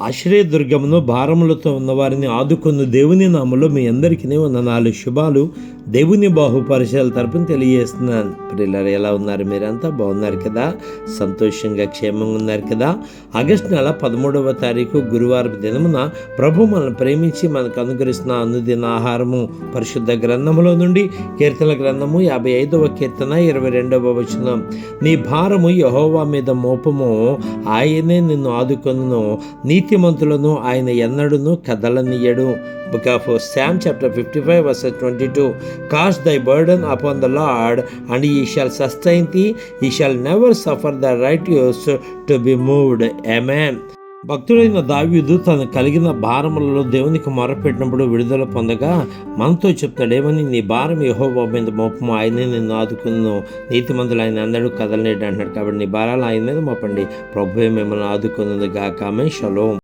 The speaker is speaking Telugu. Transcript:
ఆశ్రయదుర్గమును భారములతో ఉన్నవారిని ఆదుకొను దేవుని నామములో మీ అందరికీ వందనాలు, శుభాలు. దేవుని బాహుపరిచయాల తరపున తెలియజేస్తున్నాను. పిల్లలు ఎలా ఉన్నారు? మీరంతా బాగున్నారు కదా? సంతోషంగా క్షేమంగా ఉన్నారు కదా? ఆగస్టు నెల 13వ తారీఖు గురువారం దినమున ప్రభు మనల్ని ప్రేమించి మనకు అనుగ్రహిస్తున్న అనుదిన ఆహారము పరిశుద్ధ గ్రంథములో నుండి కీర్తన గ్రంథము 55వ కీర్తన 22వ వచనం. నీ భారము యెహోవా మీద మోపము, ఆయనే నిన్ను ఆదుకొనును, నీతిమంతులను ఆయన ఎన్నడును కదలనీయడు. Book of Psalm chapter 55 verse 22. Cast thy burden upon the Lord, and he shall sustain thee. He shall never suffer the righteous to be moved. Amen. భక్తుడైన దావీదు తను కలిగిన భారములలో దేవునికి మొరపెట్టినప్పుడు విడుదల పొందగా మనతో చెప్తాడేమని, నీ భారం యెహోవా మీద మోపము, ఆయనే నిన్ను ఆదుకును, నీతిమంతులు ఆయన అందరూ కదలనేడు అంటున్నాడు. కాబట్టి నీ భారాలు ఆయన మీద మోపండి, ప్రభువే మిమ్మల్ని ఆదుకున్నది గాక. ఆమేన్. షలోమ్.